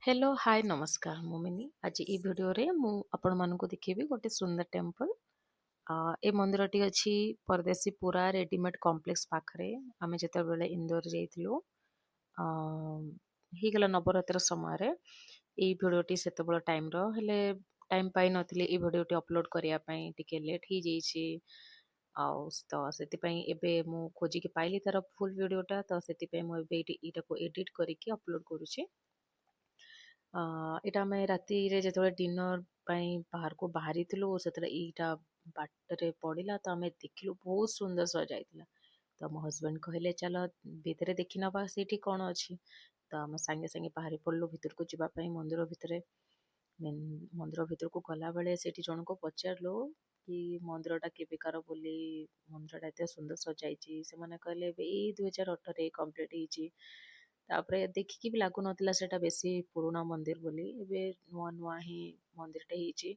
Hello hi नमस्कार मोमिनी आज ई video रे मु आपण मानको दिखेबी गोटे सुंदर टेम्पल ए मंदिरटी अछि परदेसी पूरा रेडीमेड कॉम्प्लेक्स पाखरे आमे जेते बेले इंदौर जाइथिलु ही गला नवरात्र समय रे ए वीडियोटी सेते बड़ टाइम रो हेले टाइम पाई नथिले ए वीडियोटी अपलोड करिया पई टिके लेट ही जाईछि आउ तो सेति पई एबे मु खोजी के पाइली तार फुल वीडियोटा तो सेति पई मु एबे इटा को एडिट करिके अपलोड करूछि ଏଇଟା ଆମେ ରାତିରେ ଯେତେବେଳେ ଡିନର ପାଇଁ ବାହାରକୁ ବାହାରିଥିଲୁ ସେତେବେଳେ ଏଇଟା ବାଟରେ ପଡିଲା ତ ଆମେ ଦେଖିଲୁ ବହୁତ ସୁନ୍ଦର ସଜାଇଥିଲା। ତ ମୋ ହଜବେଣ୍ଡ କହିଲେ ଚାଲ ଭିତରେ ଦେଖି ନବା ସେଇଠି କଣ ଅଛି। ତ ଆମେ ସାଙ୍ଗେ ସାଙ୍ଗେ ବାହାରି ପଡିଲୁ ଭିତରକୁ ଯିବା ପାଇଁ ମନ୍ଦିର ଭିତରେ। ମନ୍ଦିର ଭିତରକୁ ଗଲା ବେଳେ ସେଠି ଜଣଙ୍କୁ ପଚାରିଲୁ କି ମନ୍ଦିରଟା କେବେକାର ବୋଲି ମନ୍ଦିରଟା ଏତେ ସୁନ୍ଦର ସଜାଇଛି ସେମାନେ କହିଲେ ଏବେ ଏଇ 2018 କମ୍ପ୍ଲିଟ ହେଇଛି। ତାପରେ ଦେଖିକି ବି ଲାଗୁନଥିଲା ସେଟା ବେଶୀ ପୁରୁଣା ମନ୍ଦିର ବୋଲି ଏବେ ନୂଆ ନୂଆ ହିଁ ମନ୍ଦିରଟେ ହେଇଛି।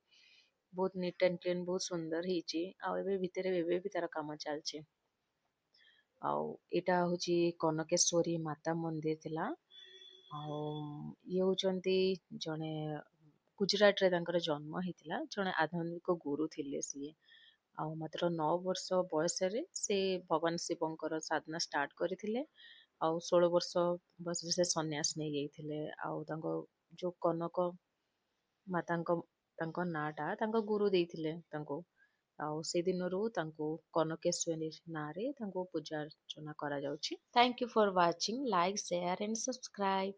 ବହୁତ ନିଟ୍ ଆଣ୍ଡ କ୍ଲିନ୍ ବହୁତ ସୁନ୍ଦର ହେଇଛି ଆଉ ଏବେ ଭିତରେ ଏବେ ବି ତାର କାମ ଚାଲିଛି। ଆଉ ଏଇଟା ହଉଛି କନକେଶ୍ୱରୀ ମାତା ମନ୍ଦିର ଥିଲା। ଆଉ ଇଏ ହଉଛନ୍ତି ଜଣେ ଗୁଜୁରାଟରେ ତାଙ୍କର ଜନ୍ମ ହେଇଥିଲା ଜଣେ ଆଧ୍ୟାତ୍ମିକ ଗୁରୁ ଥିଲେ ସିଏ। ଆଉ ମାତ୍ର 9 ବର୍ଷ ବୟସରେ ସେ ଭଗବାନ ଶିବଙ୍କର ସାଧନା ଷ୍ଟାର୍ଟ କରିଥିଲେ। ଆଉ 16 ବର୍ଷ ବୟସରେ ସେ ସନ୍ନ୍ୟାସ ନେଇଯାଇଥିଲେ ଆଉ ତାଙ୍କ ଯୋଉ କନକ ମାତାଙ୍କ ତାଙ୍କ ନାଁଟା ତାଙ୍କ ଗୁରୁ ଦେଇଥିଲେ ତାଙ୍କୁ। ଆଉ ସେଦିନରୁ ତାଙ୍କୁ କନକେଶ୍ୱରୀ ନାଁରେ ତାଙ୍କୁ ପୂଜା ଅର୍ଚ୍ଚନା କରାଯାଉଛି। Thank you for watching like share and subscribe.